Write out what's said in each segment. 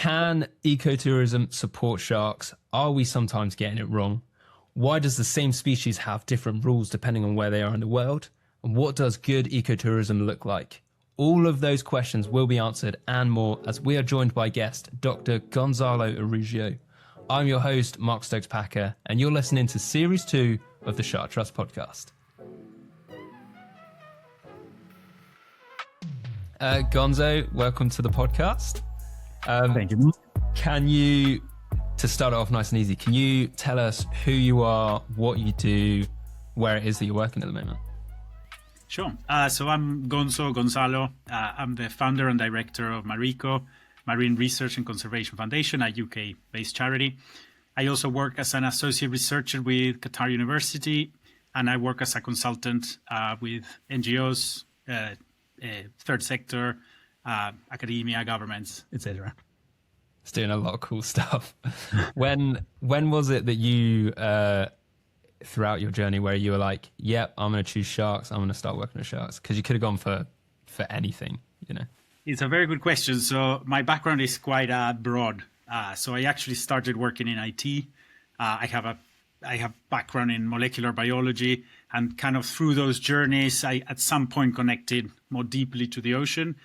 Can ecotourism support sharks? Are we sometimes getting it wrong? Why does the same species have different rules depending on where they are in the world? And what does good ecotourism look like? All of those questions will be answered and more as we are joined by guest Dr. Gonzalo Araujo. I'm your host, Mark Stokes-Packer, and you're listening to Series 2 of the Shark Trust podcast. Gonzo, welcome to the podcast. Thank you. Can you, to start off nice and easy, can you tell us who you are, what you do, where it is that you're working at the moment? Sure. So I'm Gonzalo. I'm the founder and director of MARECO, Marine Research and Conservation Foundation, a UK-based charity. I also work as an associate researcher with Qatar University, and I work as a consultant with NGOs, third sector, academia, governments, etc. It's doing a lot of cool stuff. When was it that you, throughout your journey, where you were like, yep, I'm going to choose sharks, I'm going to start working with sharks? Because you could have gone for anything, you know? It's a very good question. So my background is quite broad. So I actually started working in IT. I have background in molecular biology, and kind of through those journeys, I at some point connected more deeply to the ocean.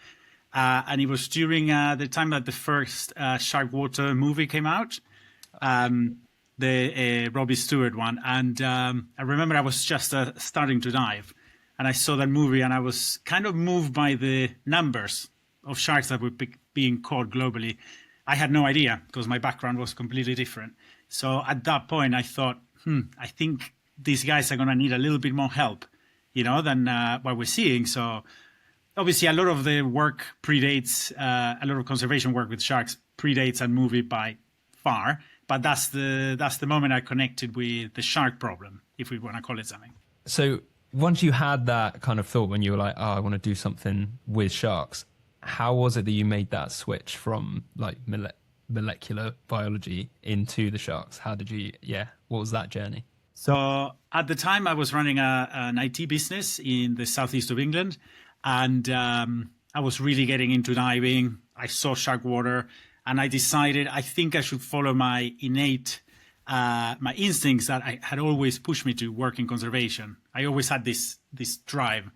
And it was during the time that the first Shark Water movie came out, the Robbie Stewart one. And I remember I was just starting to dive, and I saw that movie, and I was kind of moved by the numbers of sharks that were being caught globally. I had no idea because my background was completely different. So at that point, I thought, I think these guys are going to need a little bit more help, than what we're seeing. So obviously, a lot of the work predates, a lot of conservation work with sharks predates a movie by far. But that's the moment I connected with the shark problem, if we want to call it something. So once you had that kind of thought, when you were like, oh, I want to do something with sharks, how was it that you made that switch from like molecular biology into the sharks? How did you, what was that journey? So at the time I was running an IT business in the southeast of England, and I was really getting into diving. I saw shark water, and I decided I think I should follow my innate, my instincts that I had always pushed me to work in conservation. I always had this drive.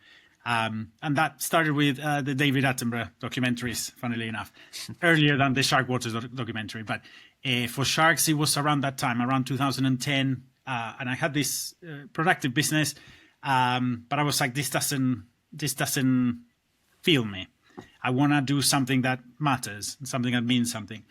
And that started with the David Attenborough documentaries, funnily enough, earlier than the Shark Waters documentary. But for sharks, it was around that time, around 2010. And I had this productive business, but I was like, this doesn't feel me. I want to do something that matters, something that means something.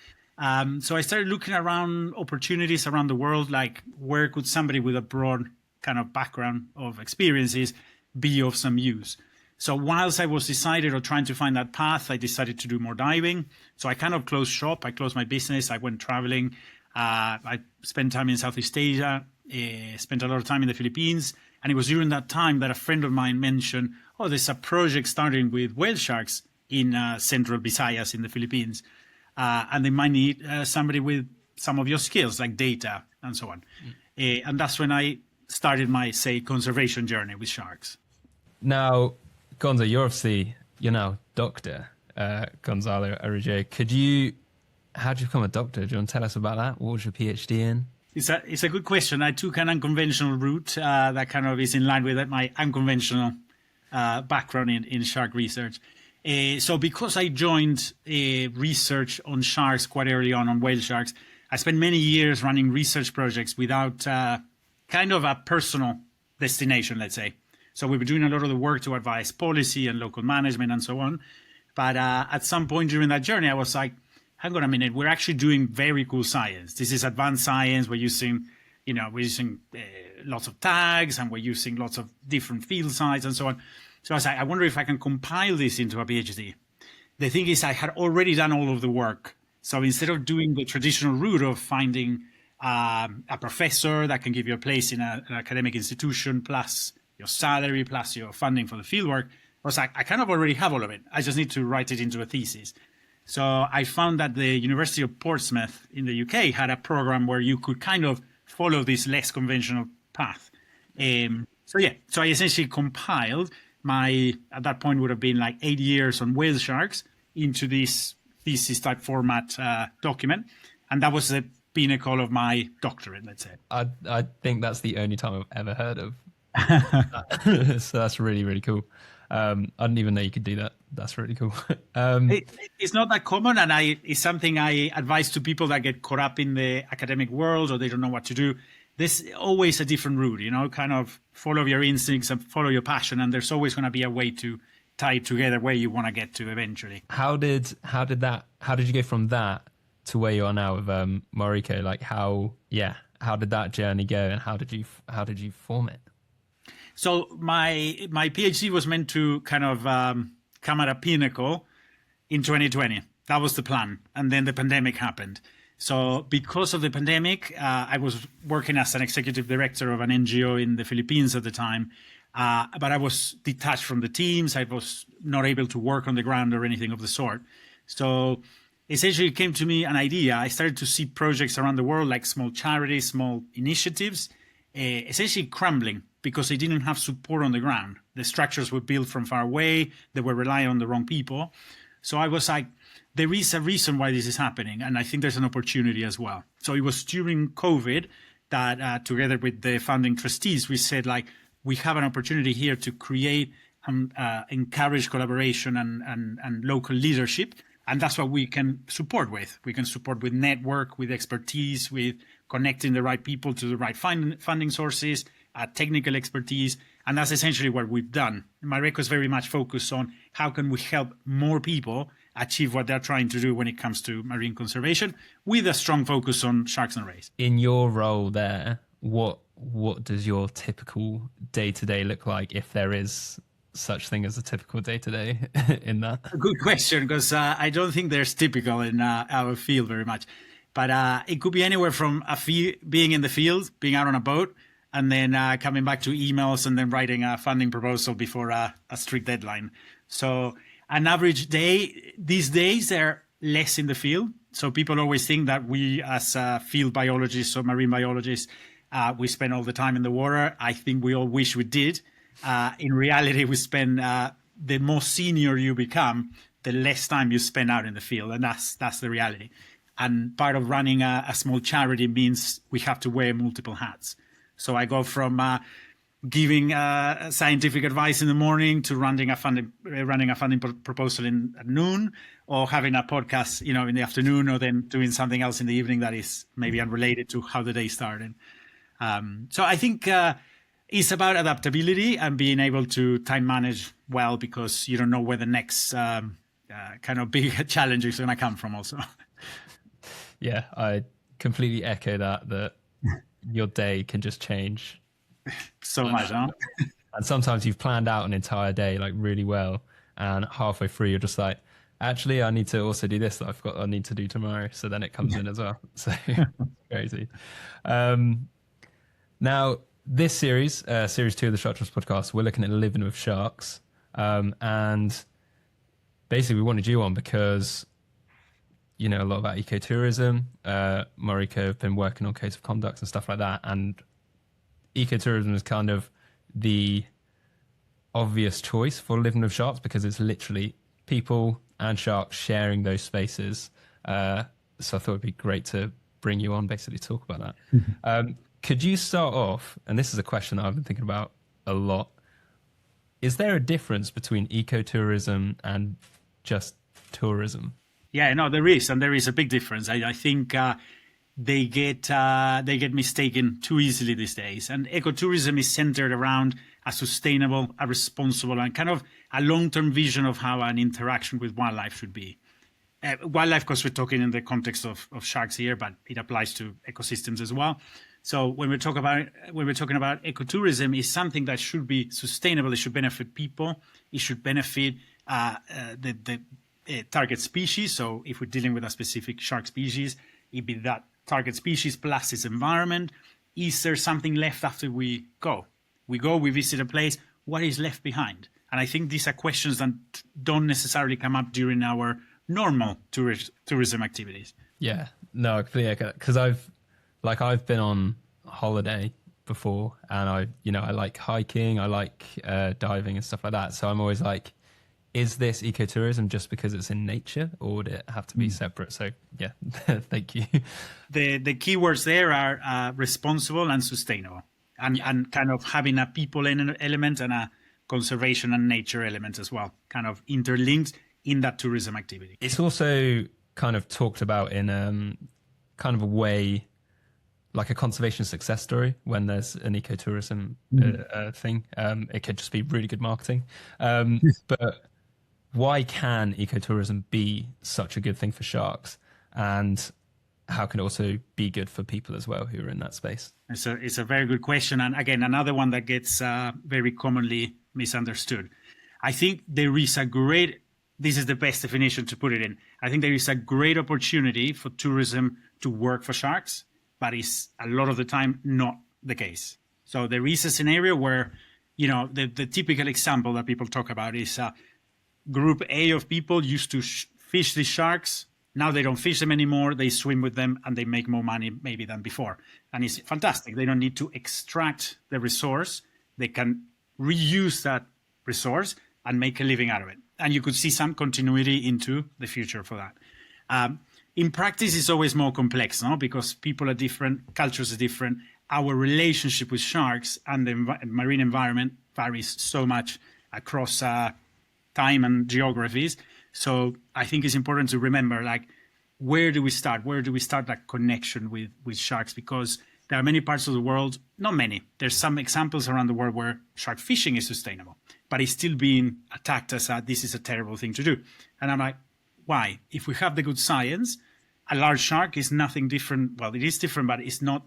So I started looking around opportunities around the world, like where could somebody with a broad kind of background of experiences be of some use. So whilst I was decided or trying to find that path, I decided to do more diving. So I kind of closed shop. I closed my business. I went traveling. I spent time in Southeast Asia, spent a lot of time in the Philippines. And it was during that time that a friend of mine mentioned, oh, there's a project starting with whale sharks in central Visayas in the Philippines. And they might need somebody with some of your skills, like data and so on. And that's when I started my, conservation journey with sharks. Now, Gonzo, you're now Dr. Gonzalo Araujo. How did you become a doctor? Do you want to tell us about that? What was your PhD in? It's a good question. I took an unconventional route that kind of is in line with my unconventional background in shark research. So because I joined research on sharks quite early on whale sharks, I spent many years running research projects without kind of a personal destination, let's say. So we were doing a lot of the work to advise policy and local management and so on. But at some point during that journey, I was like, hang on a minute, we're actually doing very cool science. This is advanced science. We're using lots of tags, and we're using lots of different field sites and so on. So I was like, I wonder if I can compile this into a PhD. The thing is, I had already done all of the work. So instead of doing the traditional route of finding a professor that can give you a place in an academic institution, plus your salary, plus your funding for the fieldwork, I was like, I kind of already have all of it. I just need to write it into a thesis. So I found that the University of Portsmouth in the UK had a program where you could kind of follow this less conventional path. So I essentially compiled my, at that point would have been like 8 years on whale sharks into this thesis type format document. And that was the pinnacle of my doctorate, let's say. I think that's the only time I've ever heard of that. So that's really, really cool. I didn't even know you could do that. That's really cool. It's not that common, and it's something I advise to people that get caught up in the academic world or they don't know what to do. There's always a different route, kind of follow your instincts and follow your passion, and there's always going to be a way to tie it together where you want to get to eventually. How did you go from that to where you are now with MARECO? Like how did that journey go, and how did you form it? So my PhD was meant to kind of come at a pinnacle in 2020. That was the plan. And then the pandemic happened. So because of the pandemic, I was working as an executive director of an NGO in the Philippines at the time. But I was detached from the teams. I was not able to work on the ground or anything of the sort. So essentially it came to me an idea. I started to see projects around the world, like small charities, small initiatives, essentially crumbling because they didn't have support on the ground. The structures were built from far away. They were relying on the wrong people. So I was like, there is a reason why this is happening. And I think there's an opportunity as well. So it was during COVID that together with the founding trustees, we said, like, we have an opportunity here to create and encourage collaboration and local leadership. And that's what we can support with. We can support with network, with expertise, with connecting the right people to the right funding sources, technical expertise. And that's essentially what we've done. MARECO is very much focused on how can we help more people achieve what they're trying to do when it comes to marine conservation, with a strong focus on sharks and rays. In your role there, what does your typical day-to-day look like, if there is such thing as a typical day-to-day in that? Good question, because I don't think there's typical in our field very much. But it could be anywhere from being in the field, being out on a boat, and then coming back to emails and then writing a funding proposal before a strict deadline. So an average day, these days, they're less in the field. So people always think that we as field biologists or marine biologists, we spend all the time in the water. I think we all wish we did. In reality, we spend the more senior you become, the less time you spend out in the field. And that's the reality. And part of running a small charity means we have to wear multiple hats. So I go from giving scientific advice in the morning to running a funding proposal at noon, or having a podcast, in the afternoon, or then doing something else in the evening that is maybe unrelated to how the day started. So I think it's about adaptability and being able to time manage well, because you don't know where the next kind of big challenge is going to come from also. Yeah, I completely echo that your day can just change so much, huh? And sometimes you've planned out an entire day like really well, and halfway through you're just like, actually I need to also do this that I need to do tomorrow. So then it comes in as well. So crazy. Now this series 2 of the Shark Trust podcast, we're looking at living with sharks. And basically we wanted you on because you know a lot about ecotourism. MARECO have been working on codes of conduct and stuff like that, and ecotourism is kind of the obvious choice for living with sharks because it's literally people and sharks sharing those spaces. So I thought it'd be great to bring you on, basically talk about that. Could you start off, and this is a question that I've been thinking about a lot, is there a difference between ecotourism and just tourism? Yeah, no, there is, and there is a big difference. I think they get mistaken too easily these days. And ecotourism is centered around a sustainable, a responsible, and kind of a long-term vision of how an interaction with wildlife should be. Wildlife, of course, we're talking in the context of sharks here, but it applies to ecosystems as well. So when we're talking about ecotourism, is something that should be sustainable. It should benefit people. It should benefit the target species. So if we're dealing with a specific shark species, it'd be that target species plus its environment. Is there something left after we go? We visit a place. What is left behind? And I think these are questions that don't necessarily come up during our normal tourism activities. Yeah, no, I completely get it. Because I've been on holiday before, and I like hiking, I like diving and stuff like that. So I'm always like, is this ecotourism just because it's in nature, or would it have to be separate? So yeah, thank you. The keywords there are responsible and sustainable, and kind of having a people element and a conservation and nature element as well, kind of interlinked in that tourism activity. It's also kind of talked about in kind of a way like a conservation success story when there's an ecotourism thing. It could just be really good marketing. But why can ecotourism be such a good thing for sharks? And how can it also be good for people as well who are in that space? It's a very good question. And again, another one that gets very commonly misunderstood. I think there is this is the best definition to put it in. I think there is a great opportunity for tourism to work for sharks, but it's a lot of the time not the case. So there is a scenario where, the typical example that people talk about is group A of people used to fish the sharks. Now they don't fish them anymore. They swim with them and they make more money maybe than before. And it's fantastic. They don't need to extract the resource. They can reuse that resource and make a living out of it. And you could see some continuity into the future for that. In practice, it's always more complex, no? Because people are different, cultures are different. Our relationship with sharks and the marine environment varies so much across time and geographies. So I think it's important to remember, where do we start? Where do we start that connection with sharks? Because there are many parts of the world, not many. There's some examples around the world where shark fishing is sustainable, but it's still being attacked as this is a terrible thing to do. And I'm like, why? If we have the good science, a large shark is nothing different. Well, it is different, but it's not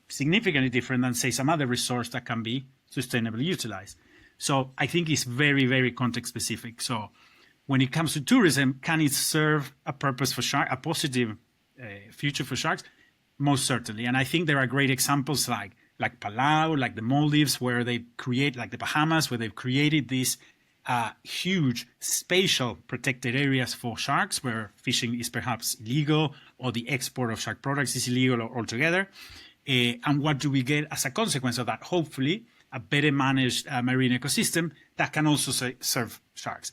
significantly different than, say, some other resource that can be sustainably utilized. So I think it's very, very context specific. So when it comes to tourism, can it serve a purpose for shark, a positive future for sharks? Most certainly. And I think there are great examples like Palau, like the Maldives, where they create, like the Bahamas, where they've created these huge spatial protected areas for sharks, where fishing is perhaps illegal or the export of shark products is illegal altogether. And what do we get as a consequence of that? Hopefully, a better managed marine ecosystem that can also serve sharks.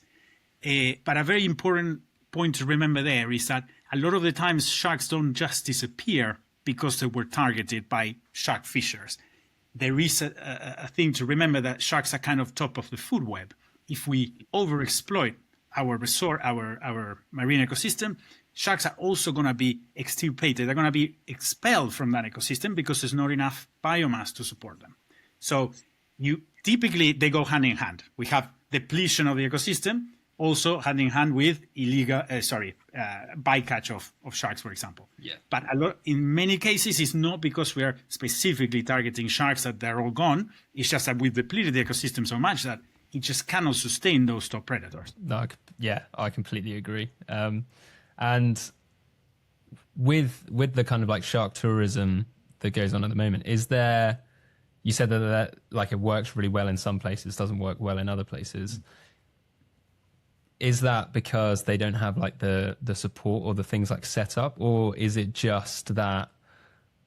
But a very important point to remember there is that a lot of the times sharks don't just disappear because they were targeted by shark fishers. There is a thing to remember that sharks are kind of top of the food web. If we overexploit our marine ecosystem, sharks are also going to be extirpated. They're going to be expelled from that ecosystem because there's not enough biomass to support them. So typically they go hand in hand. We have depletion of the ecosystem, also hand in hand with illegal, bycatch of sharks, for example. Yeah. But in many cases, it's not because we are specifically targeting sharks that they're all gone. It's just that we've depleted the ecosystem so much that it just cannot sustain those top predators. No, I completely agree. And with the kind of like shark tourism that goes on at the moment, is there? You said that like it works really well in some places, doesn't work well in other places. Is that because they don't have like the support or the things like set up, or is it just that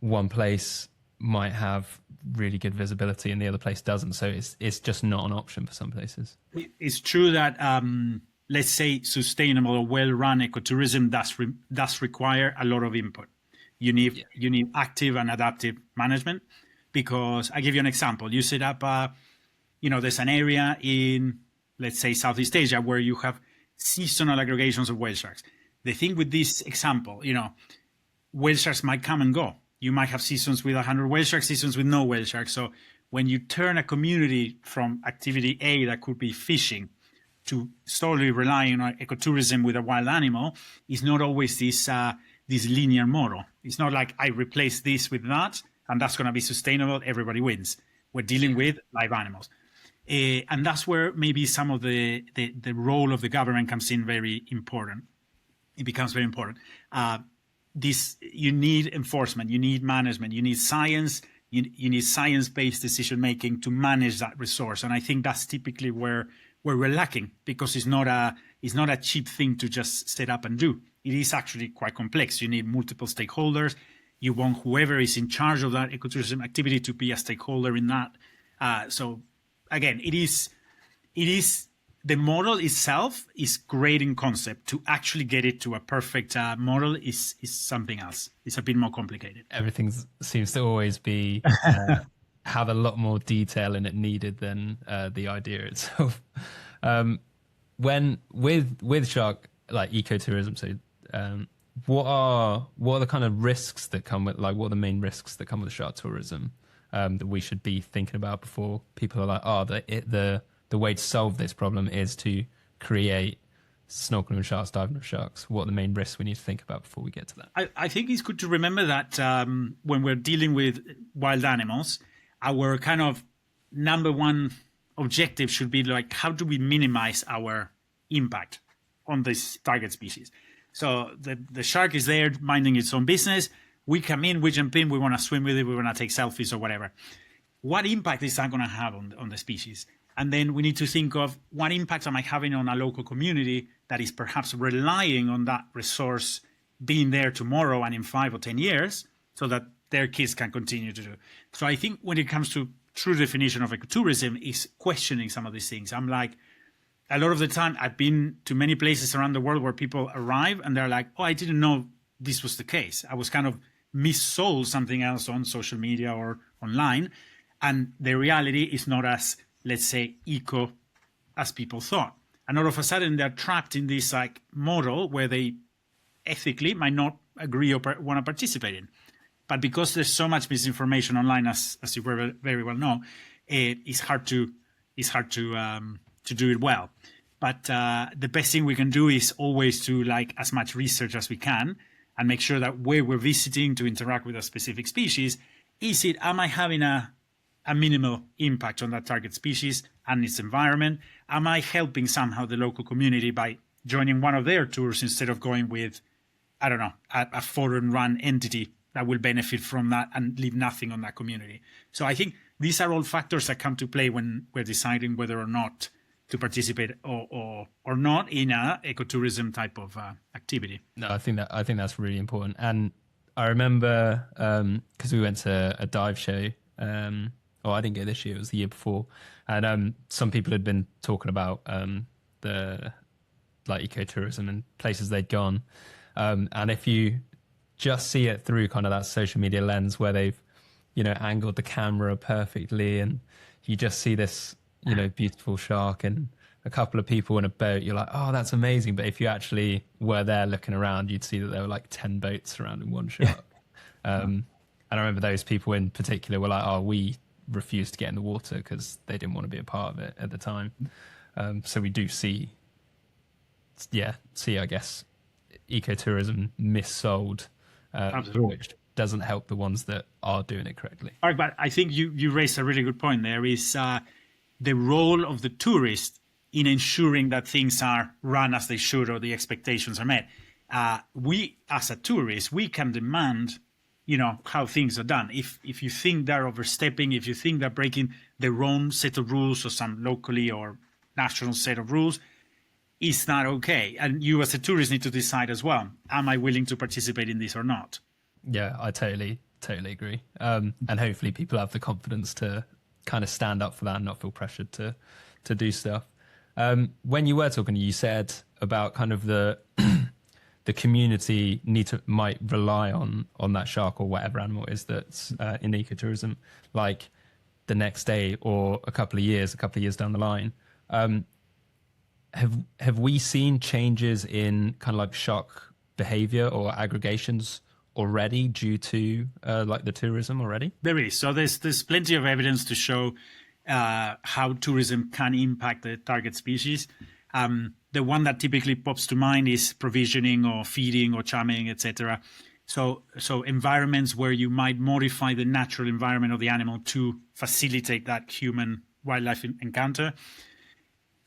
one place might have really good visibility and the other place doesn't? So it's just not an option for some places. It's true that let's say sustainable or well-run ecotourism does require a lot of input. You need active and adaptive management. Because I give you an example. You set up, there's an area in, let's say, Southeast Asia where you have seasonal aggregations of whale sharks. The thing with this example, whale sharks might come and go. You might have seasons with 100 whale sharks, seasons with no whale sharks. So when you turn a community from activity A that could be fishing to solely relying on ecotourism with a wild animal, it's not always this linear model. It's not like I replace this with that, and that's going to be sustainable, everybody wins. We're dealing with live animals. And that's where maybe some of the role of the government comes in very important. It becomes very important. You need enforcement, you need management, you need science, you need science-based decision-making to manage that resource. And I think that's typically where we're lacking, because it's not a cheap thing to just set up and do. It is actually quite complex. You need multiple stakeholders. You want whoever is in charge of that ecotourism activity to be a stakeholder in that. So again, it is the model itself is great in concept. To actually get it to a perfect model is something else. It's a bit more complicated. Everything seems to always be have a lot more detail in it needed than the idea itself. When with shark like ecotourism, so what are the kind of risks that come with, like, what are the main risks that come with shark tourism that we should be thinking about before people are like, oh, the way to solve this problem is to create snorkeling with sharks, diving with sharks? What are the main risks we need to think about before we get to that? I think it's good to remember that when we're dealing with wild animals, our kind of number one objective should be like, how do we minimize our impact on this target species? So the shark is there minding its own business. We come in, we jump in, we want to swim with it, we want to take selfies or whatever. What impact is that going to have on the species? And then we need to think of what impact am I having on a local community that is perhaps relying on that resource being there tomorrow and in 5 or 10 years so that their kids can continue to do. So I think when it comes to true definition of ecotourism is questioning some of these things. I'm like, a lot of the time I've been to many places around the world where people arrive and they're like, oh, I didn't know this was the case. I was kind of missold something else on social media or online. And the reality is not as, let's say, eco as people thought. And all of a sudden they're trapped in this like model where they ethically might not agree or want to participate in. But because there's so much misinformation online, as you very well know, it's hard to do it well. But the best thing we can do is always to like as much research as we can and make sure that where we're visiting to interact with a specific species, am I having a minimal impact on that target species and its environment? Am I helping somehow the local community by joining one of their tours instead of going with, I don't know, a foreign run entity that will benefit from that and leave nothing on that community? So I think these are all factors that come to play when we're deciding whether or not to participate or not in a ecotourism type of activity. No, I think that's really important. And I remember because we went to a dive show. I didn't go this year; it was the year before. And some people had been talking about the like ecotourism and places they'd gone. And if you just see it through kind of that social media lens where they've, angled the camera perfectly, and you just see this, beautiful shark and a couple of people in a boat, you're like, oh, that's amazing. But if you actually were there looking around, you'd see that there were like 10 boats surrounding one shark. And I remember those people in particular were like, oh, we refused to get in the water because they didn't want to be a part of it at the time. So we do see, I guess, ecotourism missold, which doesn't help the ones that are doing it correctly. All right, but I think you raised a really good point. There is the role of the tourist in ensuring that things are run as they should or the expectations are met. We, as a tourist, we can demand, how things are done. If you think they're overstepping, if you think they're breaking their own set of rules or some locally or national set of rules, it's not okay. And you as a tourist need to decide as well, am I willing to participate in this or not? Yeah, I totally agree. And hopefully people have the confidence to kind of stand up for that and not feel pressured to do stuff. When you were talking, you said about kind of the community might rely on that shark or whatever animal it is that's in ecotourism, like the next day or a couple of years down the line. Have we seen changes in kind of like shark behavior or aggregations already due to like the tourism already? There is. So there's plenty of evidence to show how tourism can impact the target species. The one that typically pops to mind is provisioning or feeding or charming, etc. So environments where you might modify the natural environment of the animal to facilitate that human-wildlife encounter.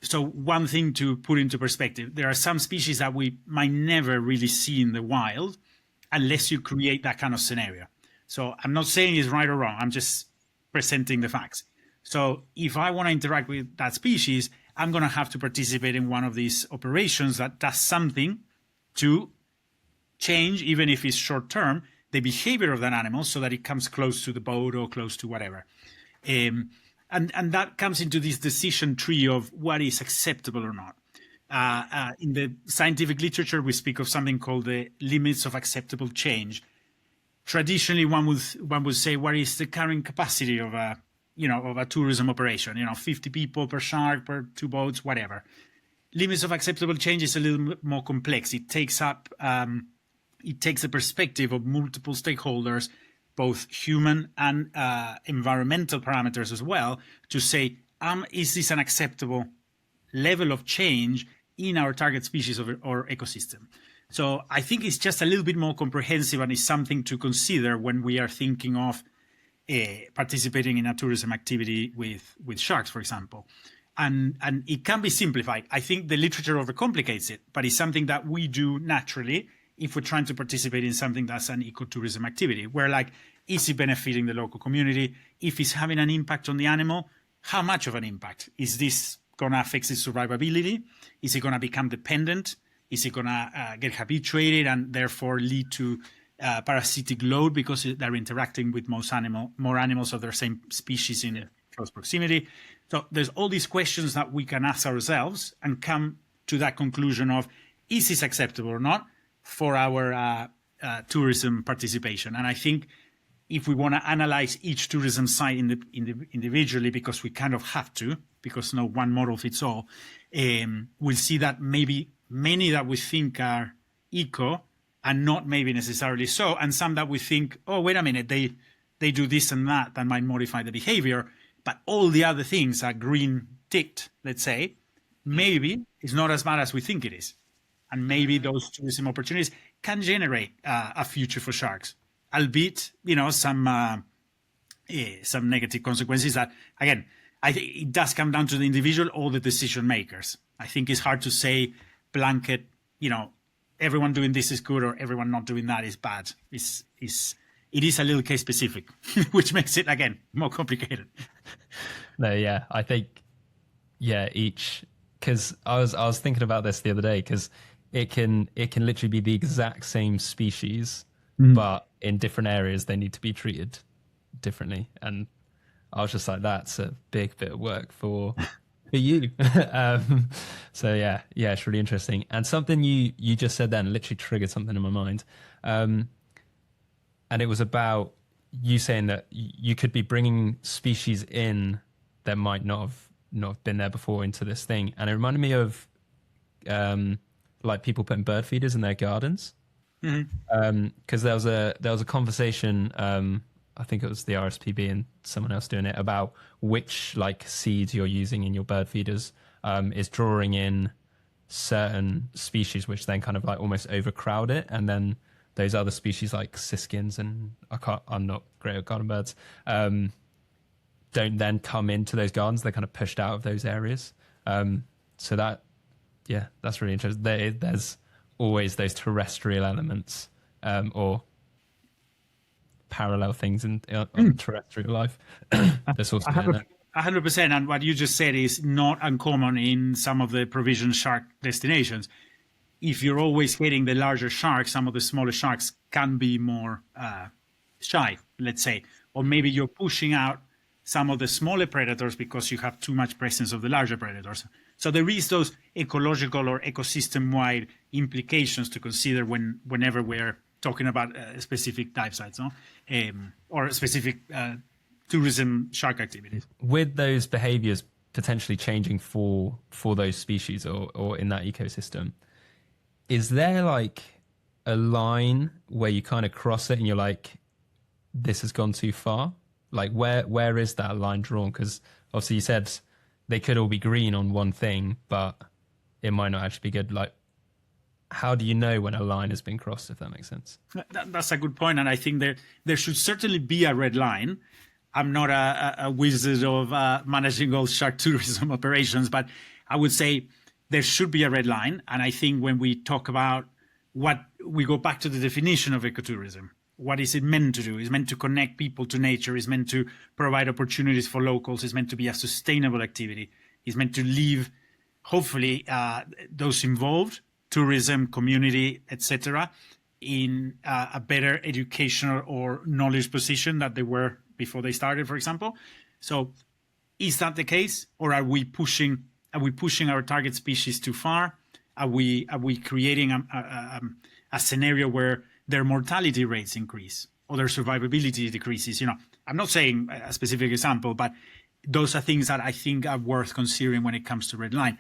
So one thing to put into perspective, there are some species that we might never really see in the wild unless you create that kind of scenario. So I'm not saying it's right or wrong. I'm just presenting the facts. So if I want to interact with that species, I'm going to have to participate in one of these operations that does something to change, even if it's short term, the behavior of that animal so that it comes close to the boat or close to whatever. and that comes into this decision tree of what is acceptable or not. In the scientific literature, we speak of something called the limits of acceptable change. Traditionally, one would say, what is the current capacity of a tourism operation? 50 people per shark, per 2 boats, whatever. Limits of acceptable change is a little bit more complex. It takes the perspective of multiple stakeholders, both human and environmental parameters as well, to say, is this an acceptable level of change in our target species or ecosystem? So I think it's just a little bit more comprehensive, and is something to consider when we are thinking of participating in a tourism activity with sharks, for example. And it can be simplified. I think the literature overcomplicates it, but it's something that we do naturally if we're trying to participate in something that's an ecotourism activity. We're like, is it benefiting the local community? If it's having an impact on the animal, how much of an impact? Is this going to affect its survivability? Is it going to become dependent? Is it going to get habituated and therefore lead to parasitic load because they're interacting with more animals of their same species in close proximity? So there's all these questions that we can ask ourselves and come to that conclusion of, is this acceptable or not for our tourism participation? And I think if we want to analyze each tourism site individually, because we kind of have to, because no one model fits all, we'll see that maybe many that we think are eco are not maybe necessarily so, and some that we think, oh, wait a minute, they do this and that might modify the behavior, but all the other things are green ticked, let's say, maybe it's not as bad as we think it is. And maybe those tourism opportunities can generate a future for sharks, albeit, some negative consequences that, again, I think it does come down to the individual or the decision makers. I think it's hard to say blanket, everyone doing this is good or everyone not doing that is bad. It is a little case specific, which makes it, again, more complicated. No, yeah, I think, because I was thinking about this the other day, because it can literally be the exact same species, but in different areas they need to be treated differently. And I was just like, that's a big bit of work for you. So yeah, it's really interesting. And something you just said then literally triggered something in my mind. And it was about you saying that you could be bringing species in that might not have been there before into this thing. And it reminded me of like people putting bird feeders in their gardens. Because there was a conversation, I think it was the RSPB and someone else doing it, about which like seeds you're using in your bird feeders is drawing in certain species, which then kind of like almost overcrowd it, and then those other species like siskins and I'm not great at garden birds, don't then come into those gardens. They're kind of pushed out of those areas. So that's really interesting. There's always those terrestrial elements or parallel things in terrestrial life. There's also 100%. And what you just said is not uncommon in some of the provision shark destinations. If you're always getting the larger sharks, some of the smaller sharks can be more shy, let's say. Or maybe you're pushing out some of the smaller predators because you have too much presence of the larger predators. So there is those ecological or ecosystem-wide implications to consider whenever we're talking about specific dive sites, no? Or specific tourism shark activities. With those behaviors potentially changing for those species or in that ecosystem, is there like a line where you kind of cross it and you're like, this has gone too far? Like where is that line drawn? Because obviously you said they could all be green on one thing, but it might not actually be good. Like, how do you know when a line has been crossed, if that makes sense? That's a good point. And I think there should certainly be a red line. I'm not a wizard of managing all shark tourism operations, but I would say there should be a red line. And I think when we talk about we go back to the definition of ecotourism. What is it meant to do? It's meant to connect people to nature. It's meant to provide opportunities for locals. It's meant to be a sustainable activity. It's meant to leave, hopefully, those involved, tourism, community, etc., in a better educational or knowledge position that they were before they started, for example. So Is that the case, or are we pushing our target species too far? Are we creating a scenario where their mortality rates increase or their survivability decreases? I'm not saying a specific example, but those are things that I think are worth considering when it comes to red line.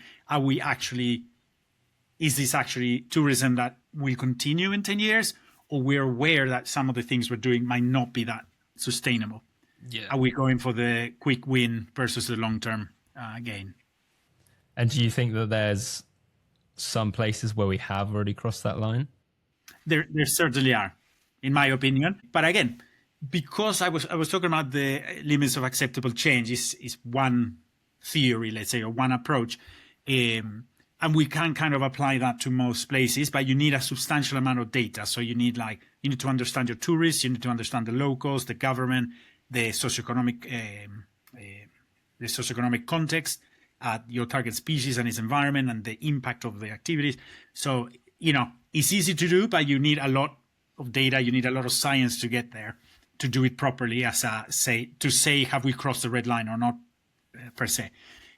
Is this actually tourism that will continue in 10 years, or we're aware that some of the things we're doing might not be that sustainable? Yeah. Are we going for the quick win versus the long-term gain? And do you think that there's some places where we have already crossed that line? There certainly are, in my opinion. But again, because I was talking about the limits of acceptable change is one theory, let's say, or one approach. And we can kind of apply that to most places, but you need a substantial amount of data. So you need to understand your tourists, you need to understand the locals, the government, the socioeconomic context, your target species and its environment, and the impact of the activities. So, it's easy to do, but you need a lot of data, you need a lot of science to get there, to do it properly, to say have we crossed the red line or not, per se.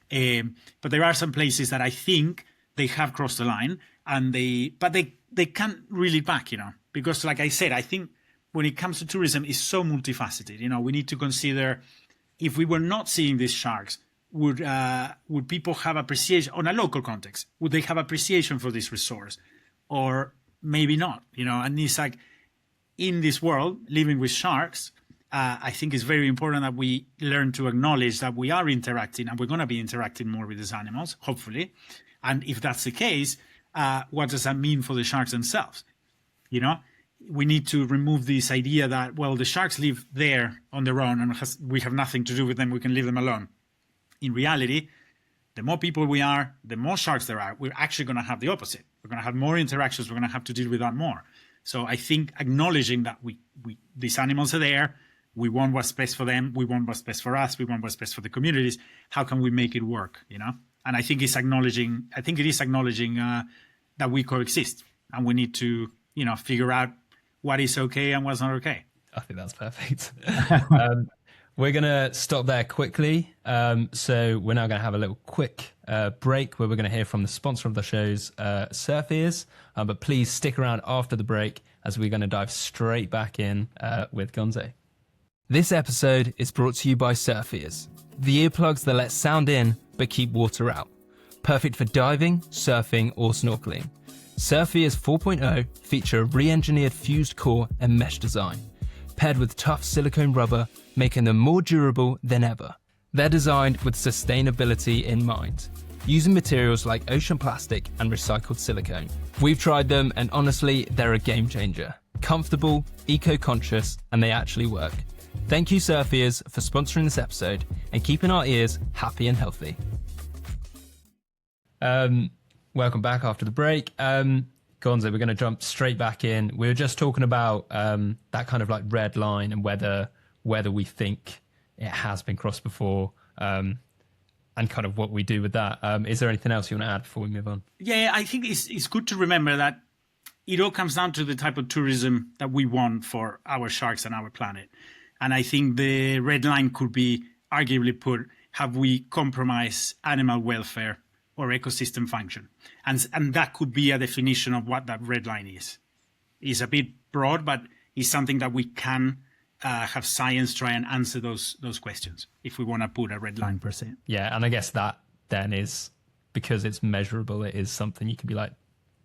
But there are some places that I think they have crossed the line, but they can't reel it back, because like I said, I think when it comes to tourism, it's so multifaceted. We need to consider, if we were not seeing these sharks, would people have appreciation on a local context? Would they have appreciation for this resource, or maybe not? And it's like, in this world, living with sharks, I think it's very important that we learn to acknowledge that we are interacting, and we're going to be interacting more with these animals, hopefully. And if that's the case, what does that mean for the sharks themselves? We need to remove this idea that, well, the sharks live there on their own and we have nothing to do with them, we can leave them alone. In reality, the more people we are, the more sharks there are, we're actually going to have the opposite. We're going to have more interactions, we're going to have to deal with that more. So I think acknowledging that these animals are there, we want what's best for them, we want what's best for us, we want what's best for the communities. How can we make it work, And I think it is acknowledging that we coexist, and we need to, figure out what is okay and what's not okay. I think that's perfect. We're going to stop there quickly. So we're now going to have a little quick break where we're going to hear from the sponsor of the shows, Surf Ears. But please stick around after the break as we're going to dive straight back in with Gonzo. This episode is brought to you by Surf Ears, the earplugs that let sound in but keep water out. Perfect for diving, surfing or snorkeling. Surf Ears 4.0 feature a re-engineered fused core and mesh design, paired with tough silicone rubber, making them more durable than ever. They're designed with sustainability in mind, using materials like ocean plastic and recycled silicone. We've tried them and honestly, they're a game changer. Comfortable, eco-conscious, and they actually work. Thank you, Surf Ears, for sponsoring this episode and keeping our ears happy and healthy. Welcome back after the break. Gonzo, we're going to jump straight back in. We were just talking about that kind of like red line and whether we think it has been crossed before, and kind of what we do with that. Is there anything else you want to add before we move on? Yeah, I think it's good to remember that it all comes down to the type of tourism that we want for our sharks and our planet. And I think the red line could be arguably put, have we compromised animal welfare or ecosystem function? And that could be a definition of what that red line is. It's a bit broad, but it's something that we can have science try and answer those questions if we want to put a red line per se. Yeah, and I guess that then is, because it's measurable, it is something you can be like,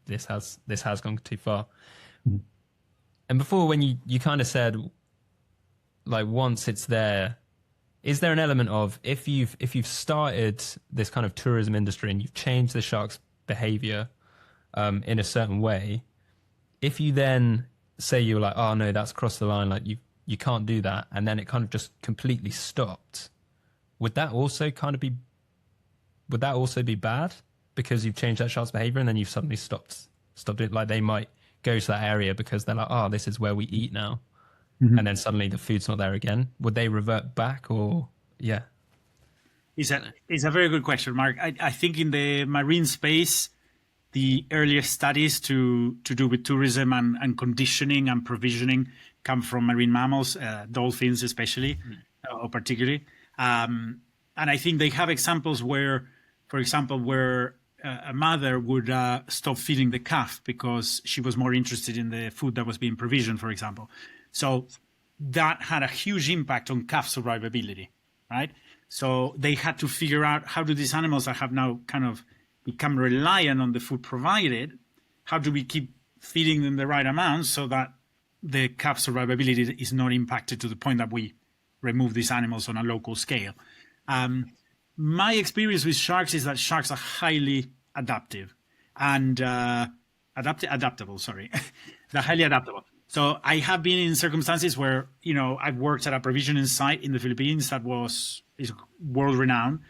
this has gone too far. Mm. And before, when you kind of said, like, once it's there, is there an element of, if you've started this kind of tourism industry and you've changed the shark's behavior in a certain way, if you then say you're like, oh no, that's crossed the line, like you can't do that, and then it kind of just completely stopped, would that also be bad because you've changed that shark's behavior and then you've suddenly stopped it? Like, they might go to that area because they're like, oh, this is where we eat now. Mm-hmm. And then suddenly the food's not there again. Would they revert back, or yeah? It's a very good question, Mark. I think in the marine space, the earliest studies to do with tourism and conditioning and provisioning come from marine mammals, dolphins especially, or particularly. And I think they have examples where, for example, where a mother would stop feeding the calf because she was more interested in the food that was being provisioned, for example. So that had a huge impact on calf survivability, right? So they had to figure out, how do these animals that have now kind of become reliant on the food provided, how do we keep feeding them the right amount so that the calf survivability is not impacted to the point that we remove these animals on a local scale. My experience with sharks is that sharks are highly adaptive and adaptable. Sorry, they're highly adaptable. So I have been in circumstances where, you know, I've worked at a provisioning site in the Philippines that is world renowned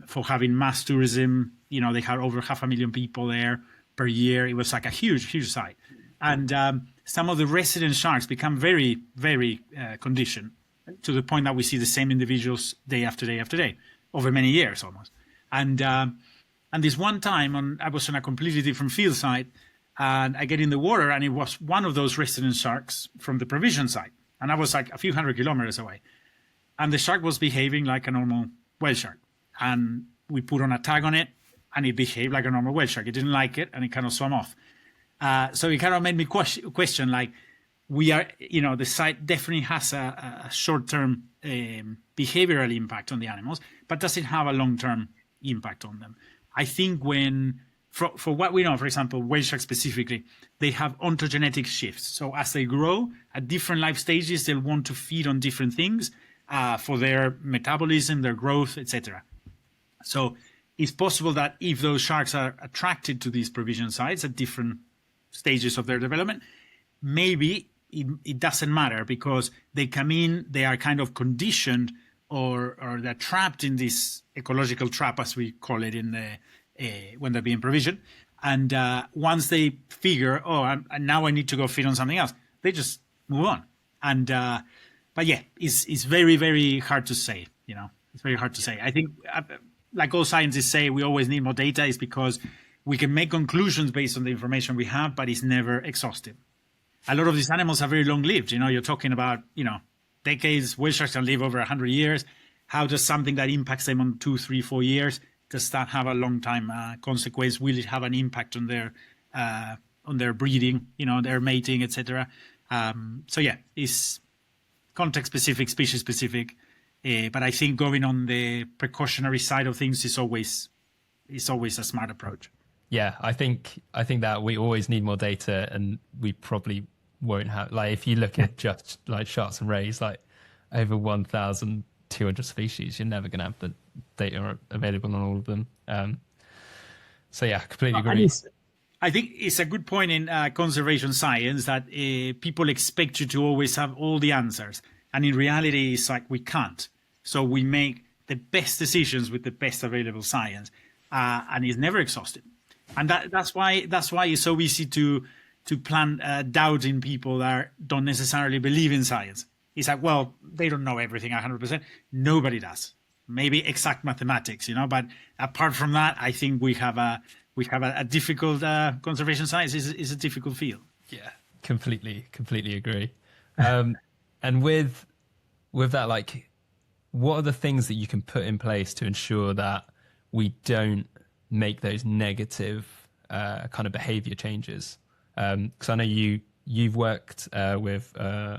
for having mass tourism. You know, they had over 500,000 people there per year. It was like a huge site, and some of the resident sharks become very, very conditioned to the point that we see the same individuals day after day after day over many years almost. And this one time I was on a completely different field site, and I get in the water, and it was one of those resident sharks from the provision site. And I was like a few hundred kilometers away. And the shark was behaving like a normal whale shark. And we put on a tag on it, and it behaved like a normal whale shark. It didn't like it, and it kind of swam off. So it kind of made me question, like, we are, you know, the site definitely has a short-term behavioral impact on the animals, but does it have a long-term impact on them? I think for what we know, for example, whale sharks specifically, they have ontogenetic shifts. So as they grow at different life stages, they'll want to feed on different things for their metabolism, their growth, etc. So it's possible that if those sharks are attracted to these provision sites at different stages of their development, maybe it doesn't matter because they come in, they are kind of conditioned or they're trapped in this ecological trap, as we call it, in the when they're being provisioned. And once they figure, and now I need to go feed on something else, they just move on. And but yeah, it's very, very hard to say. You know, it's very hard to say. I think, like all scientists say, we always need more data, is because we can make conclusions based on the information we have, but it's never exhaustive. A lot of these animals are very long-lived. You know, you're talking about, you know, decades. Whale sharks can live over 100 years. How does something that impacts them on 2, 3, 4 years, does that have a long-time consequence? Will it have an impact on their breeding, you know, their mating, etc.? So yeah, it's context-specific, species-specific. But I think going on the precautionary side of things is always a smart approach. Yeah, I think that we always need more data, and we probably won't have, like, if you look at just like sharks and rays, like over 1,200 species, you're never going to have the data available on all of them. So yeah, completely agree. I think it's a good point in conservation science that people expect you to always have all the answers, and in reality, it's like we can't. So we make the best decisions with the best available science, and it's never exhaustive. And that's why it's so easy to plant doubt in people that don't necessarily believe in science. It's like, well, they don't know everything 100%. Nobody does. Maybe exact mathematics, you know. But apart from that, I think we have a difficult conservation science is a difficult field. Yeah, completely agree. And with that, like, what are the things that you can put in place to ensure that we don't make those negative kind of behavior changes? Because I know you've worked with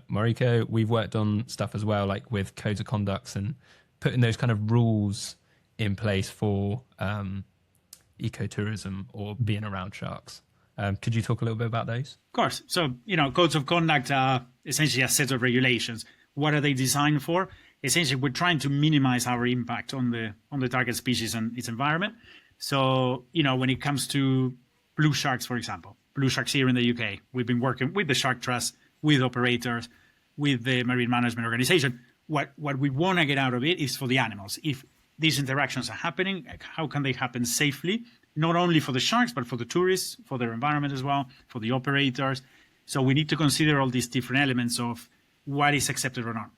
MARECO. We've worked on stuff as well, like with codes of conducts and putting those kind of rules in place for ecotourism or being around sharks. Could you talk a little bit about those? Of course. So, you know, codes of conduct are essentially a set of regulations. What are they designed for? Essentially, we're trying to minimize our impact on the target species and its environment. So, you know, when it comes to blue sharks, for example, blue sharks here in the UK, we've been working with the Shark Trust, with operators, with the Marine Management Organization. What we want to get out of it is for the animals. If these interactions are happening, how can they happen safely? Not only for the sharks, but for the tourists, for their environment as well, for the operators. So we need to consider all these different elements of what is accepted or not.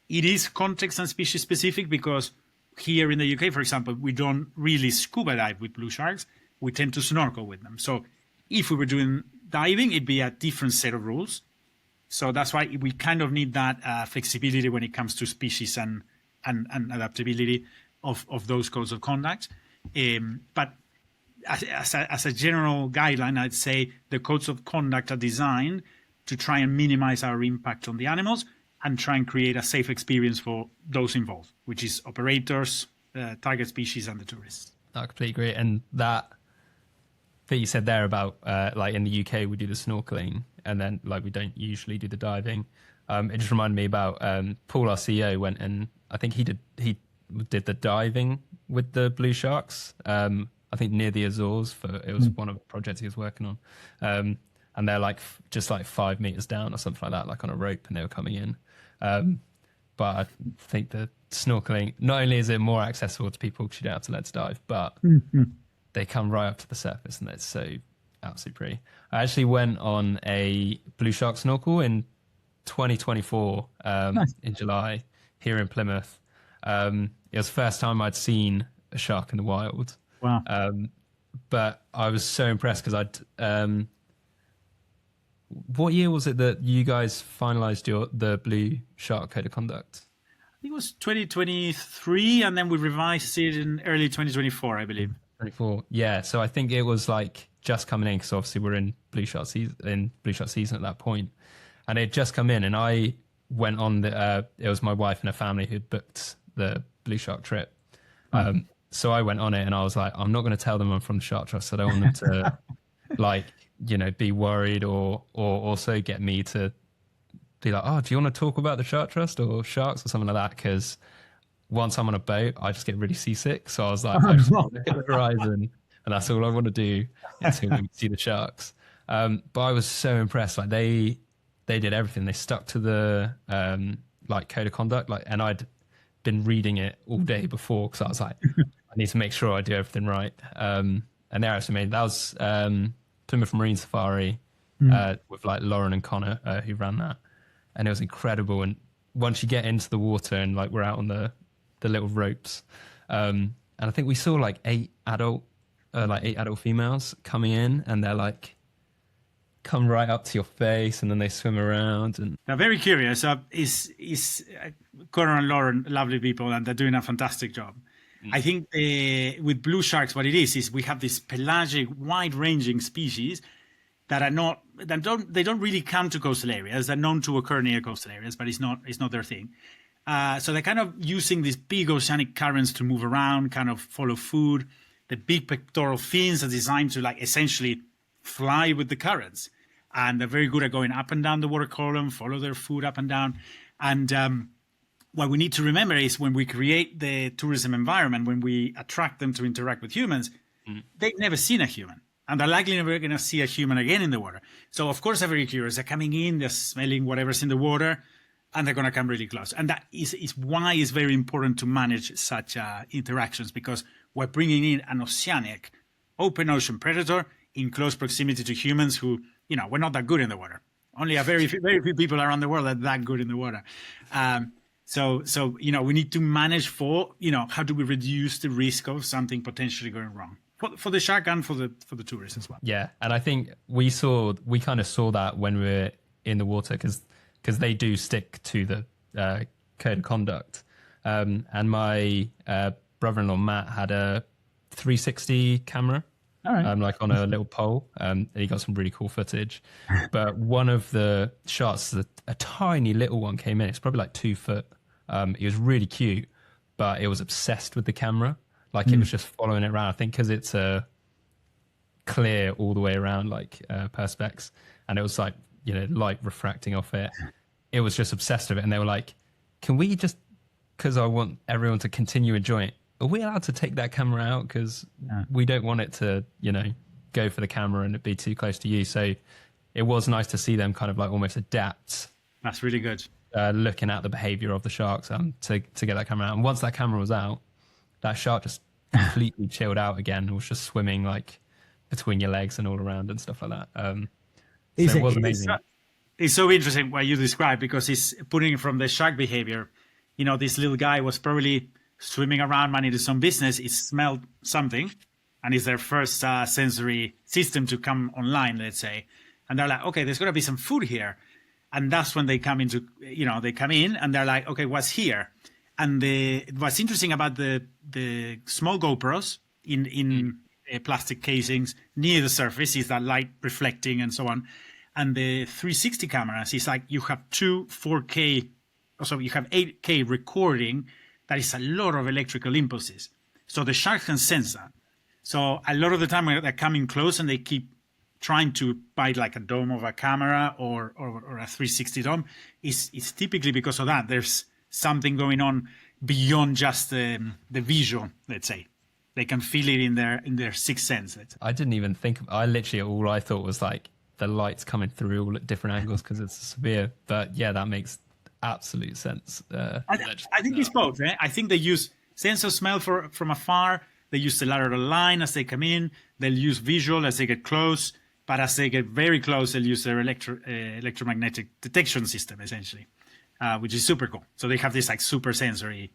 It is context and species specific because here in the UK, for example, we don't really scuba dive with blue sharks. We tend to snorkel with them. So if we were doing diving, it'd be a different set of rules. So that's why we kind of need that flexibility when it comes to species and adaptability. of those codes of conduct. But as a general guideline, I'd say the codes of conduct are designed to try and minimize our impact on the animals and try and create a safe experience for those involved, which is operators, target species, and the tourists. I completely agree. And that you said there about like in the UK we do the snorkeling and then like we don't usually do the diving. It just reminded me about Paul, our CEO, went and I think he did the diving with the blue sharks. I think near the Azores it was one of the projects he was working on. And they're like just like 5 meters down or something like that, like on a rope, and they were coming in. But I think the snorkeling, not only is it more accessible to people because you don't have to let to dive, but they come right up to the surface and it's so absolutely pretty. I actually went on a blue shark snorkel in 2024 nice. In July here in Plymouth. It was the first time I'd seen a shark in the wild. Wow. But I was so impressed because what year was it that you guys finalized the blue shark code of conduct? I think it was 2023, and then we revised it in early 2024, I believe. 24, yeah. So I think it was like just coming in because obviously we're in blue shark season at that point, and it had just come in, and I went on it was my wife and her family who'd booked the blue shark trip. So I went on it, and I was like, I'm not going to tell them I'm from the Shark Trust. I don't want them to like, be worried or also get me to be like, oh, do you want to talk about the Shark Trust or sharks or something like that? Because once I'm on a boat, I just get really seasick. So I was like, I just want to look at the horizon, and that's all I want to do until we see the sharks. But I was so impressed. Like they did everything. They stuck to the like code of conduct. And I'd been reading it all day before because I was like, I need to make sure I do everything right. And they're actually made. That was Plymouth Marine Safari with like Lauren and Connor who ran that, and it was incredible. And once you get into the water and like we're out on the little ropes, and I think we saw like eight adult females coming in, and they're like come right up to your face, and then they swim around. And they're very curious. Connor and Lauren, lovely people, and they're doing a fantastic job. I think with blue sharks, what it is we have this pelagic, wide-ranging species that don't really come to coastal areas. They're known to occur near coastal areas, but it's not their thing. So they're kind of using these big oceanic currents to move around, kind of follow food. The big pectoral fins are designed to like essentially fly with the currents, and they're very good at going up and down the water column, follow their food up and down. And what we need to remember is when we create the tourism environment, when we attract them to interact with humans, they've never seen a human, and they're likely never going to see a human again in the water. So of course they're very curious. They're coming in, they're smelling whatever's in the water, and they're going to come really close. And that is why it's very important to manage such interactions, because we're bringing in an oceanic, open ocean predator in close proximity to humans who, we're not that good in the water. Only a very few people around the world are that good in the water. So we need to manage for, how do we reduce the risk of something potentially going wrong for the shark and for the tourists as well. Yeah, and I think we kind of saw that when we were in the water because they do stick to the code of conduct. And my brother-in-law Matt had a 360 camera. All right. Like on a little pole. He got some really cool footage. But one of the shots, a tiny little one came in. It's probably like 2 foot. It was really cute, but it was obsessed with the camera. Like it was just following it around. I think because it's clear all the way around, like perspex, and it was like light refracting off it. It was just obsessed with it, and they were like, "Can we just? Because I want everyone to continue enjoying it. Are we allowed to take that camera out? Because we don't want it to, go for the camera and it be too close to you." So it was nice to see them kind of like almost adapt. That's really good. Looking at the behavior of the sharks to get that camera out. And once that camera was out, that shark just completely chilled out again. It was just swimming like between your legs and all around and stuff like that. So it was amazing. It's so interesting what you described, because it's putting from the shark behavior. This little guy was probably swimming around, minding his own business. He smelled something, and it's their first sensory system to come online, let's say. And they're like, okay, there's got to be some food here. And that's when they come into, they come in and they're like, okay, what's here? And what's interesting about the small GoPros in plastic casings near the surface is that light reflecting and so on. And the 360 cameras is like you have two 4K, so you have 8K recording. That is a lot of electrical impulses. So the shark can sense that. So a lot of the time when they're coming close and they keep trying to bite like a dome of a camera or a 360 dome, is typically because of that. There's something going on beyond just the visual, let's say. They can feel it in their sixth sense. I didn't even think. All I thought was like the lights coming through all at different angles because it's severe. But yeah, that makes absolute sense. I think it's both. I think they use sense of smell from afar. They use the lateral line as they come in. They'll use visual as they get close. But as they get very close, they'll use their electromagnetic detection system, essentially, which is super cool. So they have this like super sensory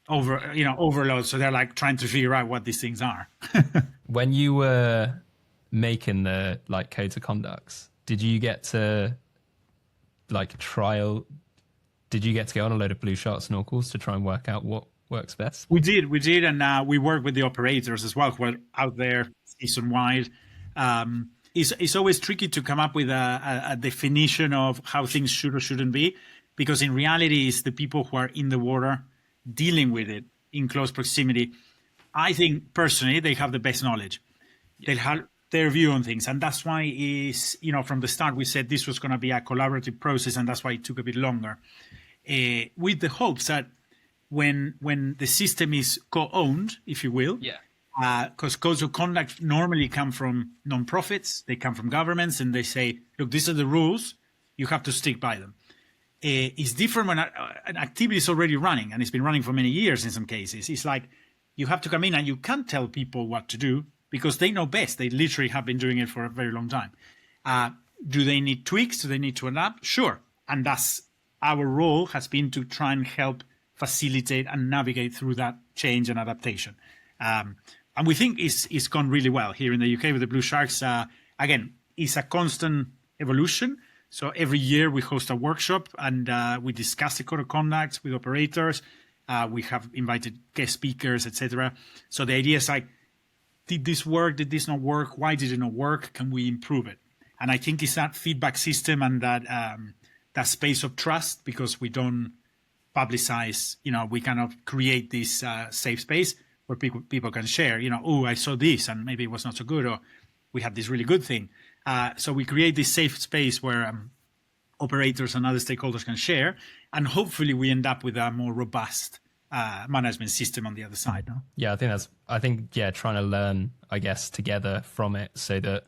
overload. So they're like trying to figure out what these things are. When you were making the like codes of conducts, did you get to like trial? Did you get to go on a load of blue shark snorkels to try and work out what works best? We did, and we work with the operators as well who are out there season wide. It's always tricky to come up with a definition of how things should or shouldn't be, because in reality, it's the people who are in the water dealing with it in close proximity. I think personally, they have the best knowledge. Yeah. They have their view on things, and that's why from the start we said this was going to be a collaborative process, and that's why it took a bit longer, with the hopes that when the system is co-owned, if you will, because codes of conduct normally come from non-profits, they come from governments, and they say, look, these are the rules, you have to stick by them. It's different when an activity is already running, and it's been running for many years in some cases. It's like you have to come in and you can't tell people what to do because they know best. They literally have been doing it for a very long time. Do they need tweaks? Do they need to adapt? Sure. And that's our role has been to try and help facilitate and navigate through that change and adaptation. And we think it's gone really well here in the UK with the blue sharks. Again, it's a constant evolution. So every year we host a workshop and we discuss the code of conduct with operators. We have invited guest speakers, etc. So the idea is like, did this work? Did this not work? Why did it not work? Can we improve it? And I think it's that feedback system and that space of trust, because we don't publicize, we kind of create this safe space where people can share, oh, I saw this and maybe it was not so good, or we had this really good thing. So we create this safe space where operators and other stakeholders can share, and hopefully we end up with a more robust management system on the other side. No? Yeah, I think trying to learn, I guess, together from it so that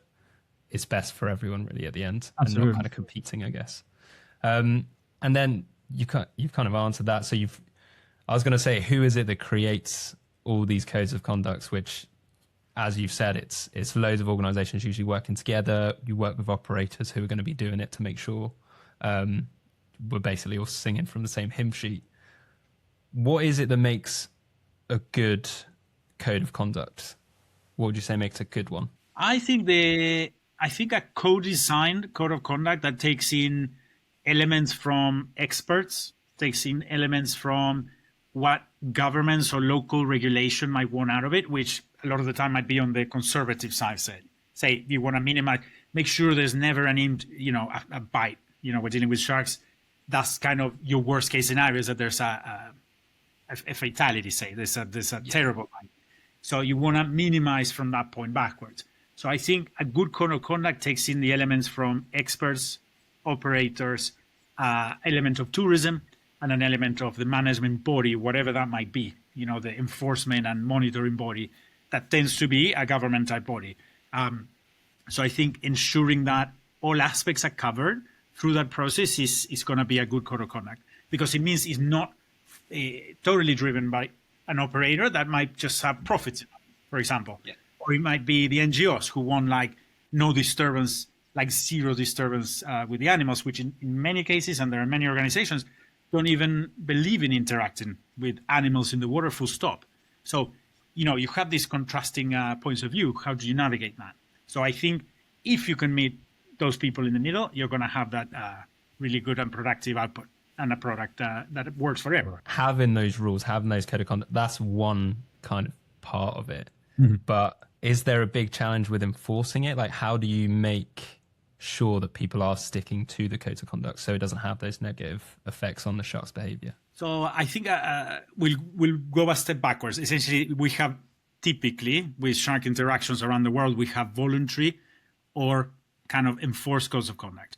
it's best for everyone really at the end. Absolutely. And not kind of competing, I guess. And then you've kind of answered that. So I was going to say, who is it that creates all these codes of conduct, which, as you've said, it's loads of organizations usually working together. You work with operators who are going to be doing it to make sure we're basically all singing from the same hymn sheet. What is it that makes a good code of conduct? What would you say makes a good one? I think a co-designed code of conduct that takes in elements from experts, takes in elements from what governments or local regulation might want out of it, which a lot of the time might be on the conservative side. Say you want to minimize, make sure there's never a bite. We're dealing with sharks. That's kind of your worst case scenario, is that there's a fatality, say there's a terrible bite. So you want to minimize from that point backwards. So I think a good code of conduct takes in the elements from experts, operators, element of tourism, and an element of the management body, whatever that might be, the enforcement and monitoring body, that tends to be a government type body. So I think ensuring that all aspects are covered through that process is going to be a good code of conduct, because it means it's not totally driven by an operator that might just have profits, for example. Yeah. Or it might be the NGOs who want like no disturbance, like zero disturbance with the animals, which in many cases, and there are many organizations, don't even believe in interacting with animals in the water, full stop. So, you have these contrasting points of view. How do you navigate that? So I think if you can meet those people in the middle, you're going to have that really good and productive output. and a product that works for everyone. Having those rules, having those code of conduct, that's one kind of part of it. But is there a big challenge with enforcing it? Like, how do you make sure that people are sticking to the code of conduct so it doesn't have those negative effects on the shark's behavior? So I think we'll go a step backwards. Essentially, we have typically with shark interactions around the world, we have voluntary or kind of enforced codes of conduct.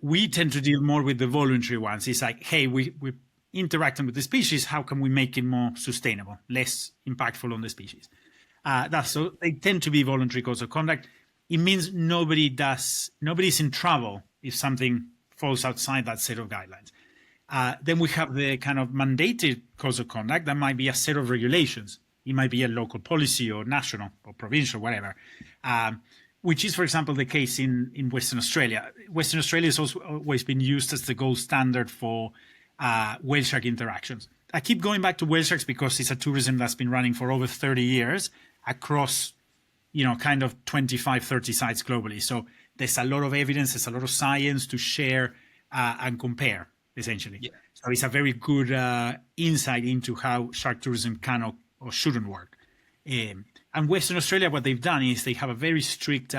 We tend to deal more with the voluntary ones. It's like, hey, we're interacting with the species. How can we make it more sustainable, less impactful on the species? So they tend to be voluntary codes of conduct. It means nobody's in trouble if something falls outside that set of guidelines. Then we have the kind of mandated codes of conduct that might be a set of regulations. It might be a local policy or national or provincial, whatever, which is, for example, the case in Western Australia. Western Australia has also always been used as the gold standard for whale shark interactions. I keep going back to whale sharks because it's a tourism that's been running for over 30 years across, kind of 25, 30 sites globally. So there's a lot of evidence, there's a lot of science to share and compare, essentially. Yeah. So it's a very good insight into how shark tourism can or shouldn't work. And Western Australia, what they've done is they have a very strict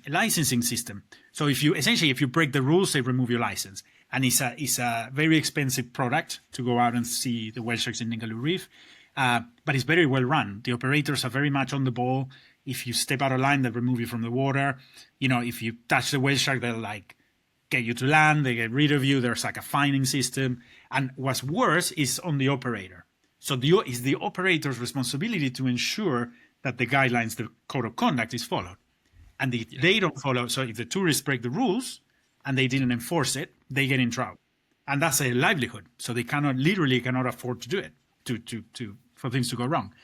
licensing system. So if you break the rules, they remove your license. And it's a very expensive product to go out and see the whale sharks in Ningaloo Reef. But it's very well run. The operators are very much on the ball. If you step out of line, they remove you from the water. If you touch the whale shark, they'll get you to land. They get rid of you. There's a fining system. And what's worse is on the operator. So it's the operator's responsibility to ensure that the guidelines, the code of conduct is followed. And if they don't follow, so if the tourists break the rules and they didn't enforce it, they get in trouble. And that's a livelihood. So they literally cannot afford to do it, for things to go wrong.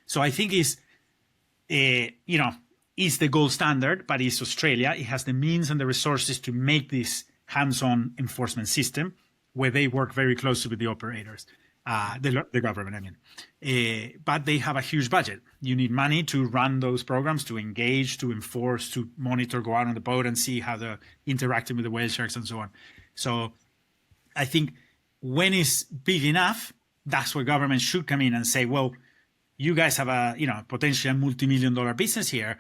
So I think it's the gold standard, but it's Australia. It has the means and the resources to make this hands-on enforcement system where they work very closely with the operators. The government, I mean. But they have a huge budget. You need money to run those programs, to engage, to enforce, to monitor, go out on the boat and see how they're interacting with the whale sharks and so on. So I think when it's big enough, that's where government should come in and say, well, you guys have a potentially a multi-million-dollar business here.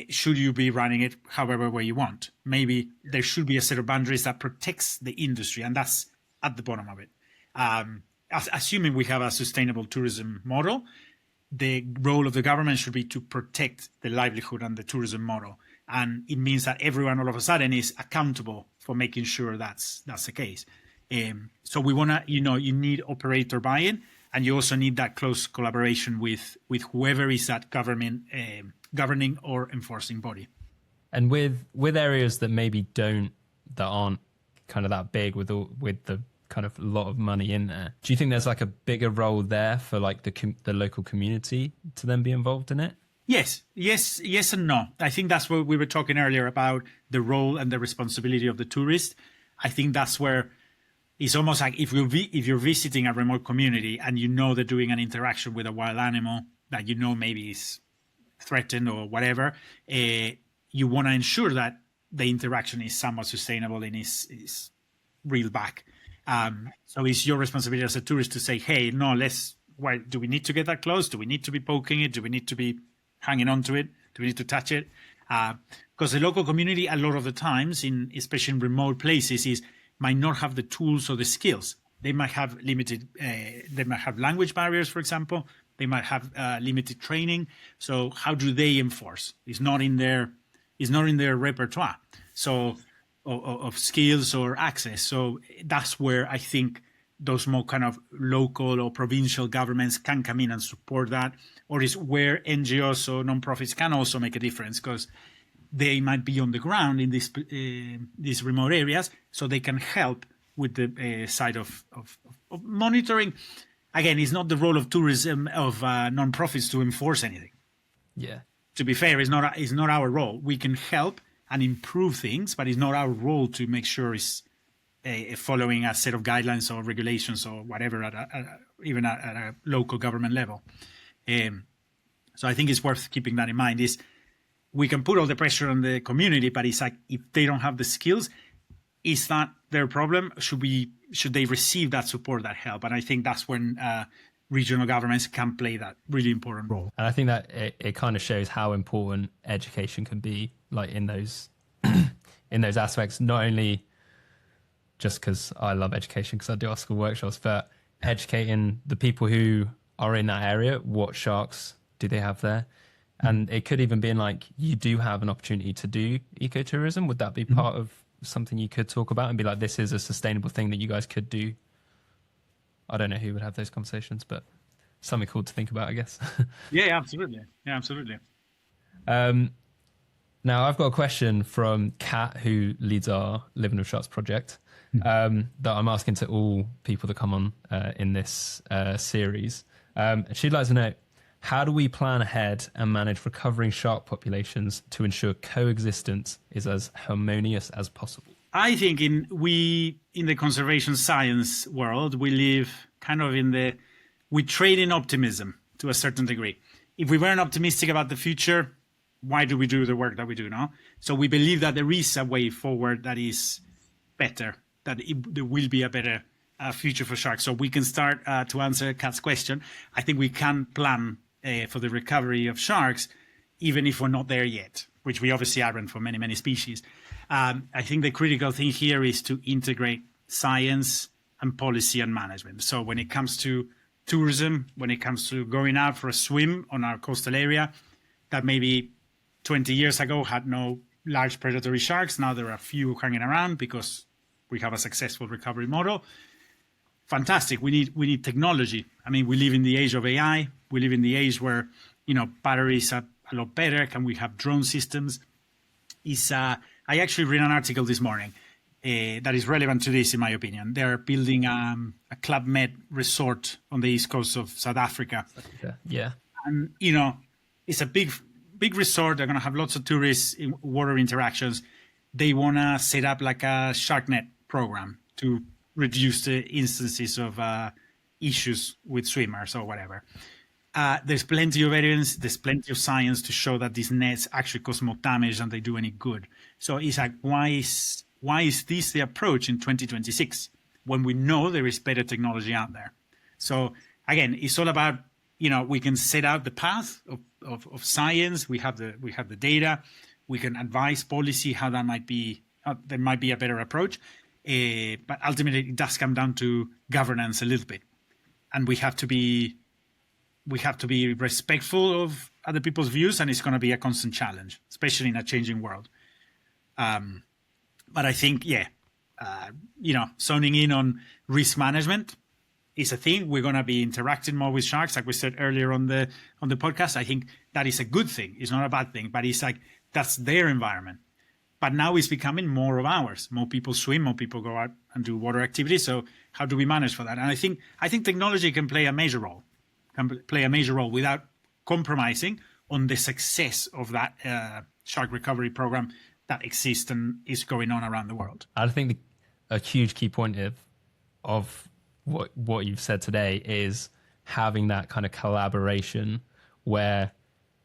Should you be running it however way you want? Maybe there should be a set of boundaries that protects the industry, and that's at the bottom of it. Assuming we have a sustainable tourism model, the role of the government should be to protect the livelihood and the tourism model. And it means that everyone all of a sudden is accountable for making sure that's the case. So we want to, you need operator buy-in, and you also need that close collaboration with whoever is that government governing or enforcing body. And with areas that maybe aren't kind of that big with the kind of a lot of money in there, do you think there's a bigger role there for the local community to then be involved in it? Yes and no. I think that's what we were talking earlier about, the role and the responsibility of the tourist. I think that's where it's almost like if you're visiting a remote community and they're doing an interaction with a wild animal that maybe is threatened or whatever, you want to ensure that the interaction is somewhat sustainable and is reeled back. So it's your responsibility as a tourist to say, hey, no, why do we need to get that close? Do we need to be poking it? Do we need to be hanging on to it? Do we need to touch it? Because the local community, a lot of the times, especially in remote places, might not have the tools or the skills. They might have they might have language barriers, for example. They might have limited training. So how do they enforce? It's not in their repertoire. So of skills or access. So that's where I think those more kind of local or provincial governments can come in and support that, or is where NGOs or nonprofits can also make a difference, because they might be on the ground in these remote areas, so they can help with the side of monitoring. Again, it's not the role of tourism of nonprofits to enforce anything. Yeah. To be fair, it's not our role. We can help and improve things, but it's not our role to make sure it's following a set of guidelines or regulations or whatever even at a local government level. So I think it's worth keeping that in mind. Is we can put all the pressure on the community, but it's like if they don't have the skills, Is that their problem? Should they receive that support, that help? And I think that's when regional governments can play that really important role. And I think that it kind of shows how important education can be, like in those in those aspects, not only just because I love education because I do our school workshops, but educating the people who are in that area, what sharks do they have there? And it could even be in like, you do have an opportunity to do ecotourism. Would that be part of something you could talk about and be like, this is a sustainable thing that you guys could do? I don't know who would have those conversations, but something cool to think about, I guess. Yeah, absolutely. Yeah, absolutely. Now, I've got a question from Kat, who leads our Living with Sharks project, that I'm asking to all people that come on in this series. She'd like to know, how do we plan ahead and manage recovering shark populations to ensure coexistence is as harmonious as possible? I think in the conservation science world, we live kind of we trade in optimism to a certain degree. If we weren't optimistic about the future, why do we do the work that we do now? So we believe that there is a way forward that is better, that there will be a better future for sharks. So we can start to answer Kat's question. I think we can plan for the recovery of sharks, even if we're not there yet, which we obviously aren't for many, many species. I think the critical thing here is to integrate science and policy and management. So when it comes to tourism, when it comes to going out for a swim on our coastal area, that maybe 20 years ago had no large predatory sharks. Now there are a few hanging around because we have a successful recovery model. Fantastic. We need technology. I mean, we live in the age of AI. We live in the age where, batteries are a lot better. Can we have drone systems? I actually read an article this morning that is relevant to this, in my opinion. They're building a Club Med resort on the east coast of South Africa. Yeah. And, it's a big resort. They're going to have lots of tourists, in water interactions. They want to set up like a shark net program to reduce the instances of issues with swimmers or whatever. There's plenty of evidence, there's plenty of science to show that these nets actually cause more damage than they do any good. So it's like, why is this the approach in 2026 when we know there is better technology out there? So again, it's all about, we can set out the path of science. We have the data. We can advise policy how that might be. There might be a better approach, but ultimately it does come down to governance a little bit, and we have to be respectful of other people's views, and it's going to be a constant challenge, especially in a changing world. But I think, zoning in on risk management is a thing. We're going to be interacting more with sharks, like we said earlier on the podcast. I think that is a good thing. It's not a bad thing, but it's like that's their environment. But now it's becoming more of ours. More people swim, more people go out and do water activities. So how do we manage for that? And I think technology can play a major role. Without compromising on the success of that shark recovery program that exists and is going on around the world. I think a huge key point of what you've said today is having that kind of collaboration where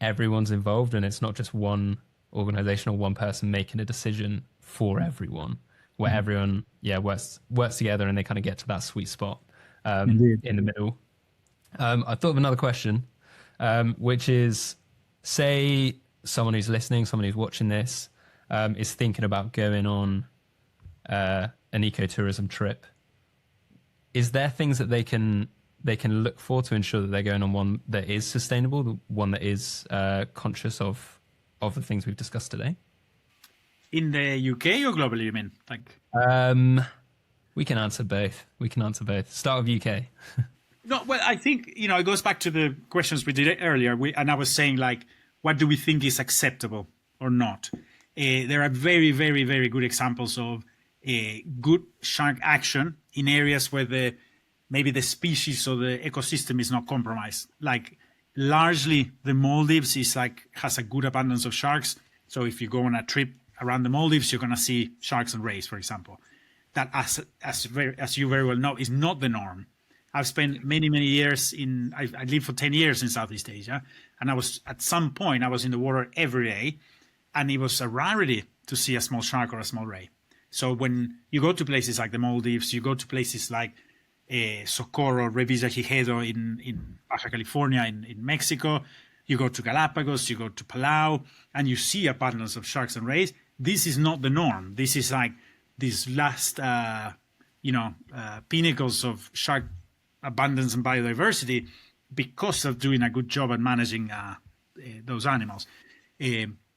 everyone's involved and it's not just one organization or one person making a decision for everyone, where everyone works together and they kind of get to that sweet spot in the middle. I thought of another question, which is, say someone who's listening, someone who's watching this, is thinking about going on an ecotourism trip. Is there things that they can look for to ensure that they're going on one that is sustainable, the one that is conscious of the things we've discussed today? In the UK or globally, you mean? We can answer both. Start with UK. No, well, I think, it goes back to the questions we did earlier. And I was saying, like, what do we think is acceptable or not? There are very, very, very good examples of good shark action in areas where maybe the species or the ecosystem is not compromised. Like, largely, the Maldives has a good abundance of sharks. So if you go on a trip around the Maldives, you're going to see sharks and rays, for example. That, as you very well know, is not the norm. I've spent many, many years I lived for 10 years in Southeast Asia. And at some point, I was in the water every day. And it was a rarity to see a small shark or a small ray. So when you go to places like the Maldives, you go to places like Socorro, Revillagigedo in Baja California, in Mexico, you go to Galapagos, you go to Palau, and you see abundance of sharks and rays. This is not the norm. This is like these last, pinnacles of shark abundance and biodiversity because of doing a good job at managing those animals.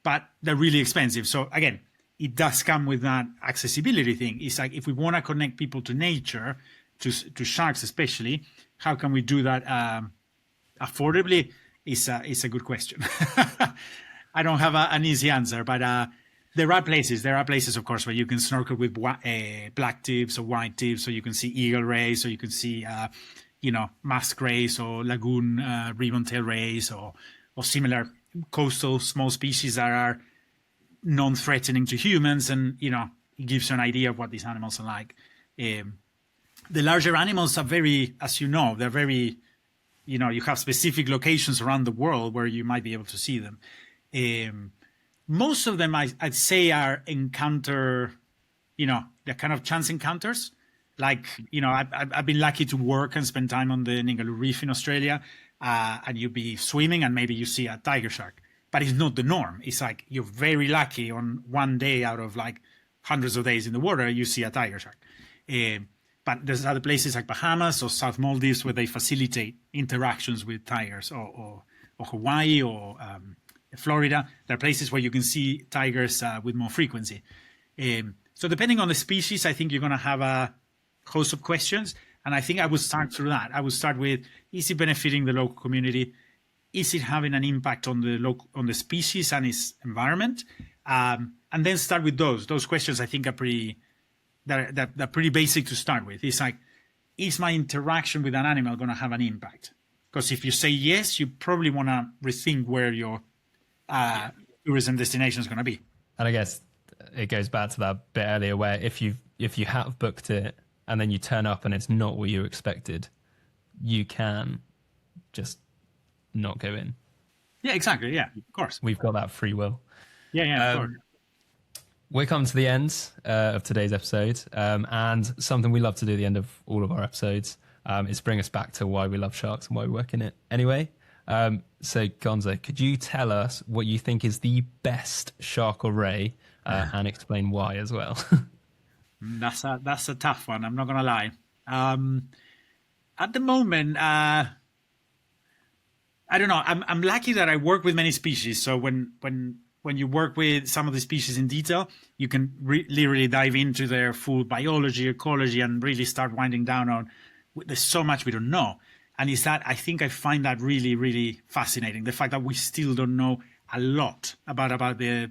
But they're really expensive. So again, it does come with that accessibility thing. It's like, if we want to connect people to nature, to sharks especially, how can we do that affordably? It's a good question. I don't have an easy answer, but there are places. Of course, where you can snorkel with black tips or white tips, so you can see eagle rays, or you can see, mask rays or lagoon ribbon-tail rays, or similar coastal small species that are non-threatening to humans, and it gives you an idea of what these animals are like. The larger animals are very, as you know, they're very, you have specific locations around the world where you might be able to see them. Most of them, I'd say, are encounter, they're kind of chance encounters. Like, I've been lucky to work and spend time on the Ningaloo Reef in Australia, and you'd be swimming and maybe you see a tiger shark. But it's not the norm. It's like you're very lucky on one day out of like hundreds of days in the water, you see a tiger shark. But there's other places like Bahamas or South Maldives where they facilitate interactions with tigers, or Hawaii or Florida. There are places where you can see tigers with more frequency. So depending on the species, I think you're going to have a host of questions. And I think I would start through that. I would start with, is it benefiting the local community? Is it having an impact on the species and its environment? And then start with those. Those questions, I think, are pretty basic to start with. It's like, is my interaction with an animal going to have an impact? Because if you say yes, you probably want to rethink where your tourism destination is going to be. And I guess it goes back to that bit earlier, where if you have booked it and then you turn up and it's not what you expected, you can just not go in. Yeah, exactly. Yeah, of course. We've got that free will. Yeah, of course. We're coming to the end of today's episode, and something we love to do at the end of all of our episodes is bring us back to why we love sharks and why we work in it anyway. So, Gonzo, could you tell us what you think is the best shark or ray, and explain why as well? That's a tough one. I'm not going to lie. At the moment, I don't know. I'm lucky that I work with many species. So when you work with some of the species in detail, you can literally dive into their full biology, ecology, and really start winding down on. There's so much we don't know, and I think I find that really, really fascinating. The fact that we still don't know a lot about a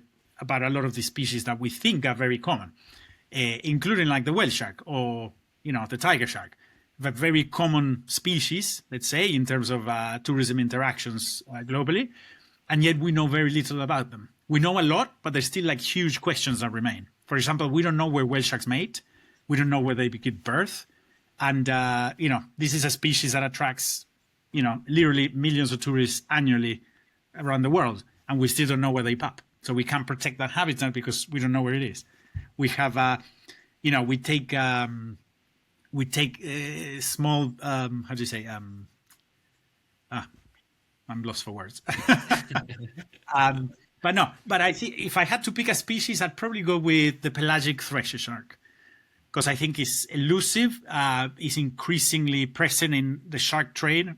lot of the species that we think are very common, including like the whale shark or the tiger shark. They're very common species, let's say, in terms of tourism interactions globally, and yet we know very little about them. We know a lot, but there's still like huge questions that remain. For example, we don't know where whale sharks mate. We don't know where they give birth. And, this is a species that attracts, literally millions of tourists annually around the world. And we still don't know where they pop. So we can't protect that habitat because we don't know where it is. We have, we take small, how do you say, I'm lost for words. But I think if I had to pick a species, I'd probably go with the pelagic thresher shark, because I think it's elusive, is increasingly present in the shark trade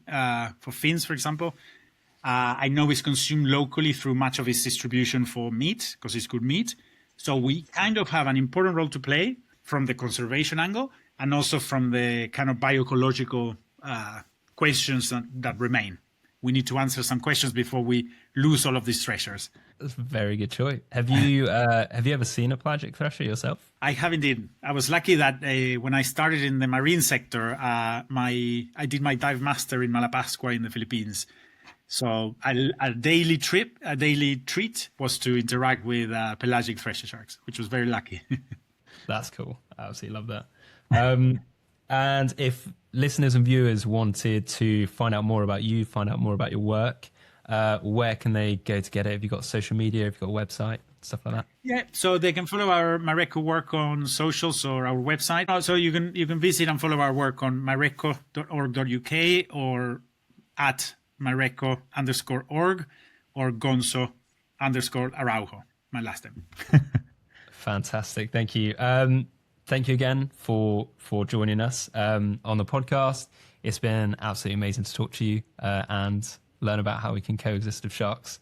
for fins, for example. I know it's consumed locally through much of its distribution for meat, because it's good meat. So we kind of have an important role to play from the conservation angle, and also from the kind of bioecological questions that remain. We need to answer some questions before we lose all of these treasures. That's a very good choice. Have you ever seen a pelagic thresher yourself? I have indeed. I was lucky that when I started in the marine sector, I did my dive master in Malapascua in the Philippines. So a daily treat was to interact with pelagic thresher sharks, which was very lucky. That's cool. I absolutely love that. And if listeners and viewers wanted to find out more about you, find out more about your work, where can they go to get it? Have you got social media? Have you got a website? stuff like that? Yeah, so they can follow our MARECO work on socials or our website. Also, you can visit and follow our work on mareco.org.uk or at mareco_org or Gonzo_Araujo, my last name. Fantastic. Thank you. Thank you again for joining us on the podcast. It's been absolutely amazing to talk to you and learn about how we can coexist with sharks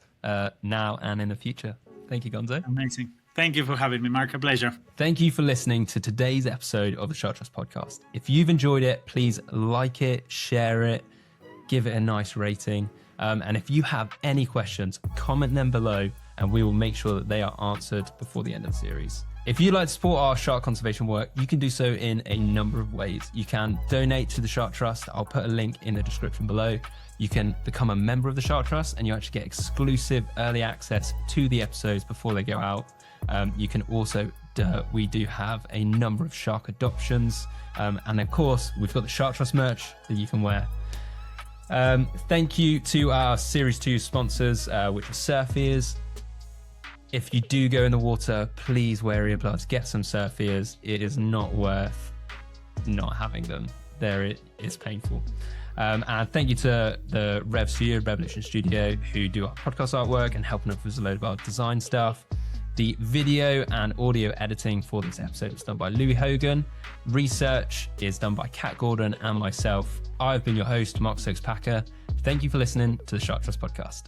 now and in the future. Thank you, Gonzo. Amazing. Thank you for having me, Mark. A pleasure. Thank you for listening to today's episode of the Shark Trust podcast. If you've enjoyed it, please like it, share it, give it a nice rating. And if you have any questions, comment them below and we will make sure that they are answered before the end of the series. If you'd like to support our shark conservation work, you can do so in a number of ways. You can donate to the Shark Trust. I'll put a link in the description below. You can become a member of the Shark Trust and you actually get exclusive early access to the episodes before they go out. You can also, we do have a number of shark adoptions. And of course, we've got the Shark Trust merch that you can wear. Thank you to our Series 2 sponsors, which are Surf Ears. If you do go in the water, please wear earplugs, get some surf ears. It is not worth not having them. It is painful. And thank you to the Rev Studio, Revolution Studio, who do our podcast artwork and helping us with a load of our design stuff. The video and audio editing for this episode is done by Louis Hogan. Research is done by Kat Gordon and myself. I've been your host, Mark Stokes-Packer. Thank you for listening to the Shark Trust podcast.